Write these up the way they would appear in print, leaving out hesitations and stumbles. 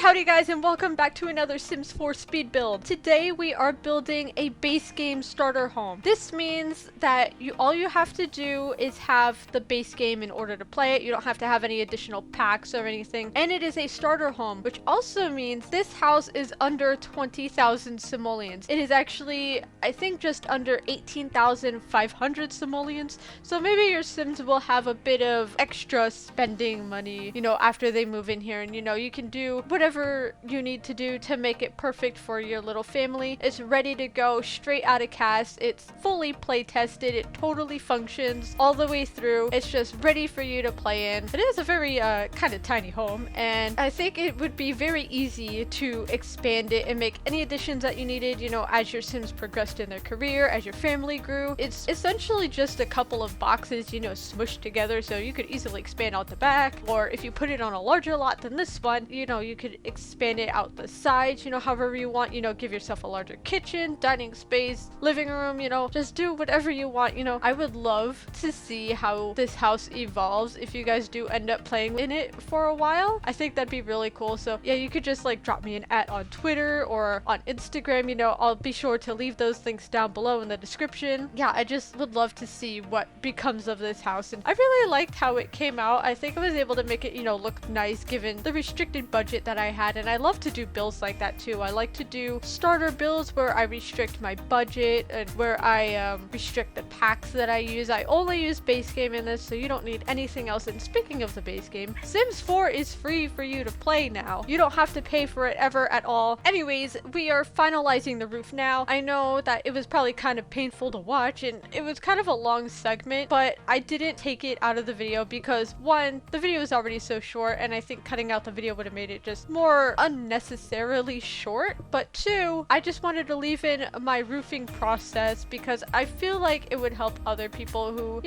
Howdy guys, and welcome back to another Sims 4 speed build. Today we are building a base game starter home. This means that all you have to do is have the base game in order to play it. You don't have to have any additional packs or anything. And it is a starter home, which also means this house is under 20,000 simoleons. It is actually, I think, just under 18,500 simoleons. So maybe your Sims will have a bit of extra spending money, after they move in here. And you can do whatever you need to do to make it perfect for your little family. It's ready to go straight out of cast. It's fully play tested. It totally functions all the way through. It's just ready for you to play in. It is a very kind of tiny home, and I think it would be very easy to expand it and make any additions that you needed, as your Sims progressed in their career, as your family grew. It's essentially just a couple of boxes, smushed together, so you could easily expand out the back, or if you put it on a larger lot than this one, you could expand it out the sides, however you want, give yourself a larger kitchen, dining space, living room, just do whatever you want. I would love to see how this house evolves if you guys do end up playing in it for a while. I think that'd be really cool. So yeah, you could just drop me an @ on Twitter or on Instagram. I'll be sure to leave those links down below in the description. Yeah, I just would love to see what becomes of this house, and I really liked how it came out. I think I was able to make it, look nice given the restricted budget that I had, and I love to do builds like that too. I like to do starter builds where I restrict my budget and where I restrict the packs that I use. I only use base game in this, so you don't need anything else. And speaking of the base game, Sims 4 is free for you to play now. You don't have to pay for it ever at all. Anyways, we are finalizing the roof now. I know that it was probably kind of painful to watch, and it was kind of a long segment, but I didn't take it out of the video because one, the video is already so short, and I think cutting out the video would have made it just more unnecessarily short. But two, I just wanted to leave in my roofing process because I feel like it would help other people who,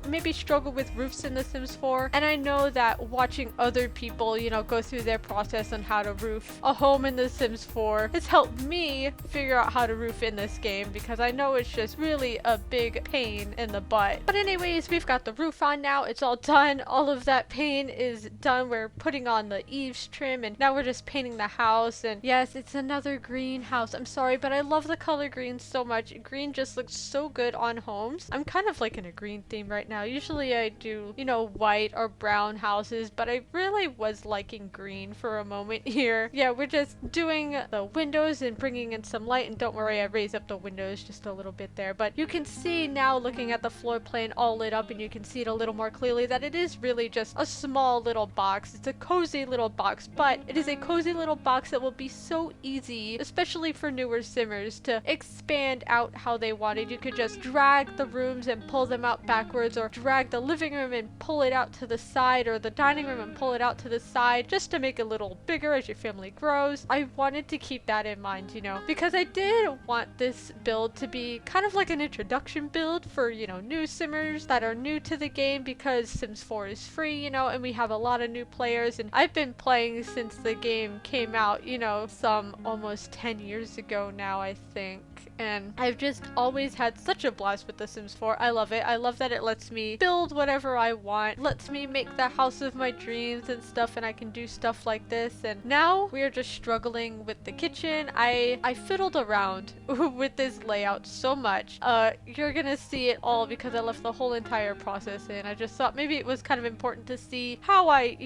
maybe struggle with roofs in The Sims 4. And I know that watching other people, go through their process on how to roof a home in The Sims 4 has helped me figure out how to roof in this game, because I know it's just really a big pain in the butt. But anyways, we've got the roof on now. It's all done. All of that pain is done. We're putting on the eaves trim, and now we're just painting the house. And yes, it's another greenhouse. I'm sorry, but I love the color green so much. Green just looks so good on homes. I'm kind of in a green theme right now. Usually I do, white or brown houses, but I really was liking green for a moment here. Yeah, we're just doing the windows and bringing in some light, and don't worry, I raised up the windows just a little bit there, but you can see now, looking at the floor plan all lit up, and you can see it a little more clearly, that it is really just a small little box. It's a cozy little box, but it is a cozy little box that will be so easy, especially for newer simmers, to expand out how they wanted. You could just drag the rooms and pull them out backwards, or drag the living room and pull it out to the side, or the dining room and pull it out to the side, just to make it a little bigger as your family grows. I wanted to keep that in mind, because I did want this build to be kind of like an introduction build for, new simmers that are new to the game, because Sims 4 is free, and we have a lot of new players, and I've been playing since the game came out, some almost 10 years ago now, I think. And I've just always had such a blast with The Sims 4. I love it. I love that it lets me build whatever I want, lets me make the house of my dreams and stuff, and I can do stuff like this. And now we are just struggling with the kitchen. I fiddled around with this layout so much. You're gonna see it all because I left the whole entire process in. I just thought maybe it was kind of important to see how I,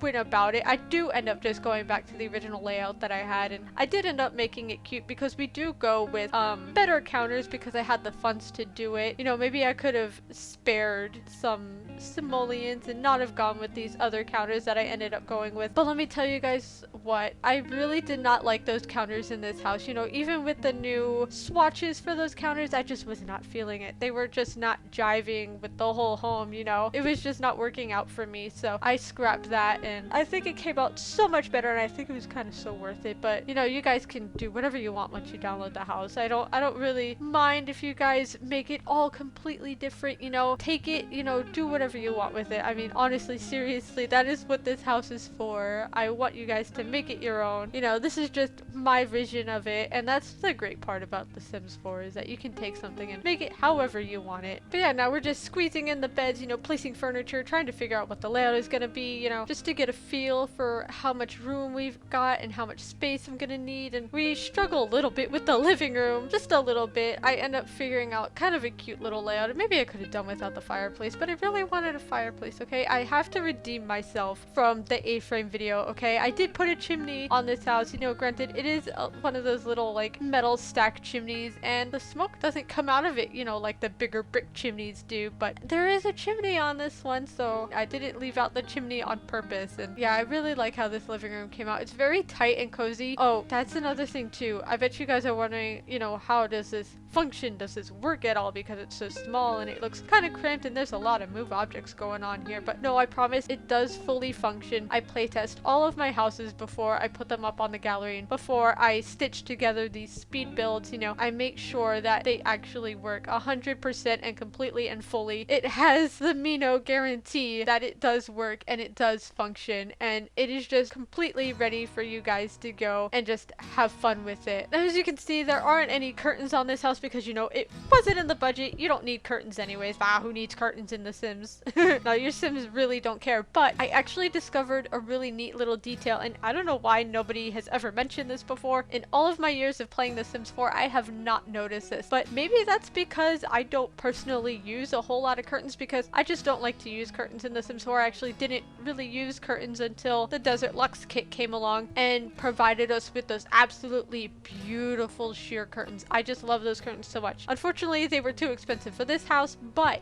went about it. I do end up just going back to the original layout that I had, and I did end up making it cute because we do go with better counters because I had the funds to do it. Maybe I could have spared some simoleons and not have gone with these other counters that I ended up going with. But let me tell you guys what, I really did not like those counters in this house. Even with the new swatches for those counters, I just was not feeling it. They were just not jiving with the whole home, It was just not working out for me, so I scrapped that, and I think it came out so much better, and I think it was kind of so worth it. But you guys can do whatever you want once you download the house. I don't really mind if you guys make it all completely different, take it, do whatever whatever you want with it. I mean, honestly, seriously, that is what this house is for. I want you guys to make it your own. You know, this is just my vision of it, and that's the great part about The Sims 4 is that you can take something and make it however you want it. But yeah, now we're just squeezing in the beds, you know, placing furniture, trying to figure out what the layout is gonna be, you know, just to get a feel for how much room we've got and how much space I'm gonna need. And we struggle a little bit with the living room, just a little bit. I end up figuring out kind of a cute little layout, and maybe I could have done without the fireplace, but I really wanted a fireplace, okay? I have to redeem myself from the A-frame video, okay? I did put a chimney on this house, you know, granted, it is one of those little, like, metal stack chimneys, and the smoke doesn't come out of it, you know, like the bigger brick chimneys do, but there is a chimney on this one, so I didn't leave out the chimney on purpose. And yeah, I really like how this living room came out. It's very tight and cozy. Oh, that's another thing too. I bet you guys are wondering, you know, how does this function? Does this work at all? Because it's so small and it looks kind of cramped and there's a lot of move objects going on here. But no, I promise it does fully function. I playtest all of my houses before I put them up on the gallery, and before I stitch together these speed builds, you know, I make sure that they actually work 100% and completely and fully. It has the Mino guarantee that it does work and it does function, and it is just completely ready for you guys to go and just have fun with it. As you can see, there aren't any curtains on this house because, you know, it wasn't in the budget. You don't need curtains anyways. Bah, who needs curtains in The Sims? No, your Sims really don't care. But I actually discovered a really neat little detail, and I don't know why nobody has ever mentioned this before. In all of my years of playing The Sims 4, I have not noticed this, but maybe that's because I don't personally use a whole lot of curtains, because I just don't like to use curtains in The Sims 4. I actually didn't really use curtains until the Desert Luxe kit came along and provided us with those absolutely beautiful sheer curtains. I just love those curtains so much. Unfortunately, they were too expensive for this house, but,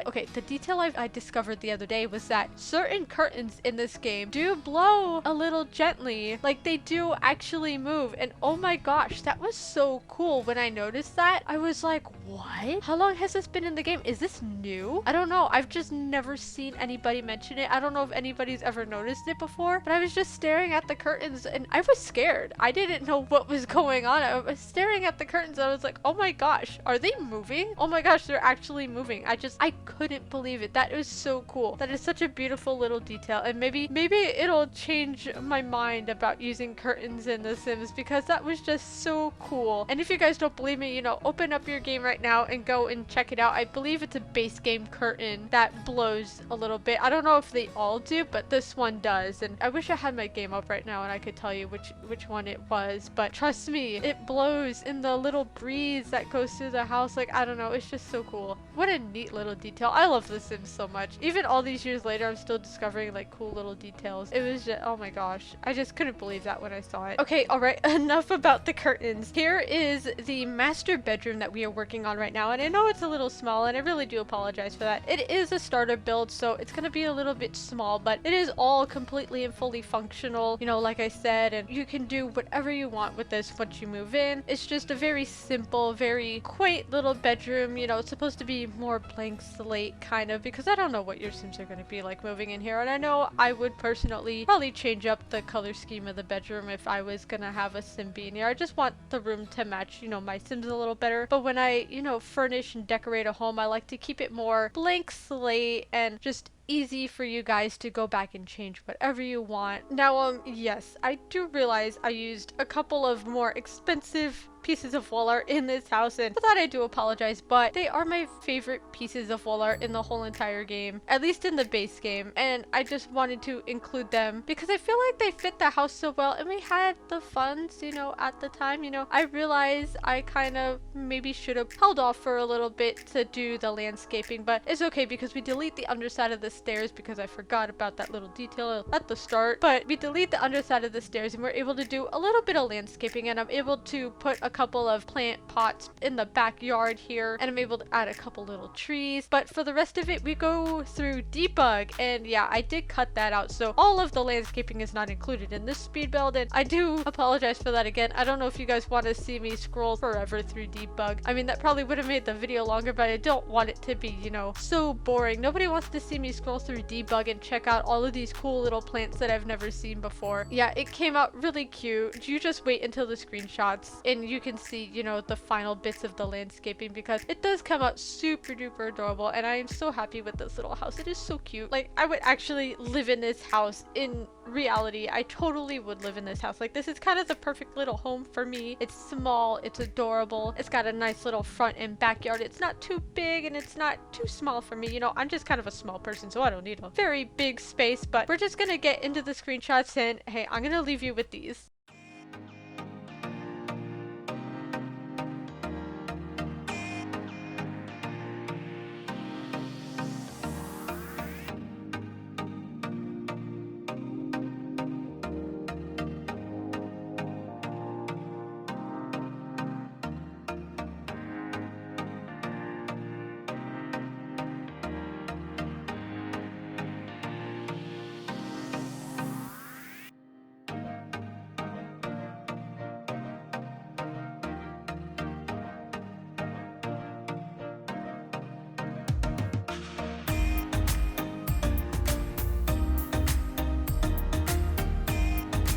okay, the detail I discovered the other day was that certain curtains in this game do blow a little gently, like they do actually move, and oh my gosh, that was so cool. When I noticed that, I was like, what? How long has this been in the game? Is this new? I don't know. I've just never seen anybody mention it. I don't know if anybody's ever noticed it before, but I was just staring at the curtains and I was scared. I didn't know what was going on. I was staring at the curtains. I was like, oh my gosh, are they moving? Oh my gosh, they're actually moving. I couldn't believe it. That was so cool. That is such a beautiful little detail, and maybe it'll change my mind about using curtains in The Sims, because that was just so cool. And if you guys don't believe me, you know, open up your game right now and go and check it out. I believe it's a base game curtain that blows a little bit. I don't know if they all do, but this one does. And I wish I had my game up right now and I could tell you which one it was, but trust me, it blows in the little breeze that goes through the house. Like, I don't know, it's just so cool. What a neat little detail. I love The Sims so much. Even all these years later, I'm still discovering like cool little details. It was just, oh my gosh, I just couldn't believe that when I saw it. Okay, all right, enough about the curtains. Here is the master bedroom that we are working on right now, and I know it's a little small and I really do apologize for that. It is a starter build, so it's gonna be a little bit small, but it is all completely and fully functional, you know, like I said, and you can do whatever you want with this once you move in. It's just a very simple, very quaint little bedroom. You know, it's supposed to be more blank slate kind of, because I don't know what your Sims are going to be like moving in here, and I know I would personally probably change up the color scheme of the bedroom if I was gonna have a Sim be in here. I just want the room to match, you know, my Sims a little better. But when I, you know, furnish and decorate a home, I like to keep it more blank slate and just easy for you guys to go back and change whatever you want. Now, yes, I do realize I used a couple of more expensive pieces of wall art in this house, and for that I do apologize, but they are my favorite pieces of wall art in the whole entire game, at least in the base game, and I just wanted to include them because I feel like they fit the house so well, and we had the funds, you know, at the time. You know, I realized I kind of maybe should have held off for a little bit to do the landscaping, but it's okay because we delete the underside of the stairs because I forgot about that little detail at the start. But we delete the underside of the stairs and we're able to do a little bit of landscaping, and I'm able to put a couple of plant pots in the backyard here, and I'm able to add a couple little trees. But for the rest of it, we go through debug, and yeah, I did cut that out, so all of the landscaping is not included in this speed build, and I do apologize for that again. I don't know if you guys want to see me scroll forever through debug. I mean, that probably would have made the video longer, but I don't want it to be, you know, so boring. Nobody wants to see me scroll through debug and check out all of these cool little plants that I've never seen before. Yeah, it came out really cute. You just wait until the screenshots and you can see, you know, the final bits of the landscaping, because it does come out super duper adorable, and I am so happy with this little house. It is so cute. Like, I would actually live in this house in reality. I totally would live in this house. Like, this is kind of the perfect little home for me. It's small, it's adorable, it's got a nice little front and backyard. It's not too big and it's not too small for me. You know, I'm just kind of a small person, so I don't need a very big space. But we're just gonna get into the screenshots, and hey, I'm gonna leave you with these.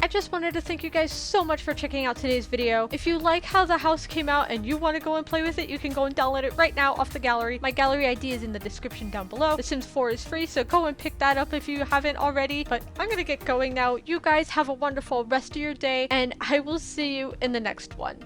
I just wanted to thank you guys so much for checking out today's video. If you like how the house came out and you want to go and play with it, you can go and download it right now off the gallery. My gallery ID is in the description down below. The Sims 4 is free, so go and pick that up if you haven't already. But I'm gonna get going now. You guys have a wonderful rest of your day, and I will see you in the next one.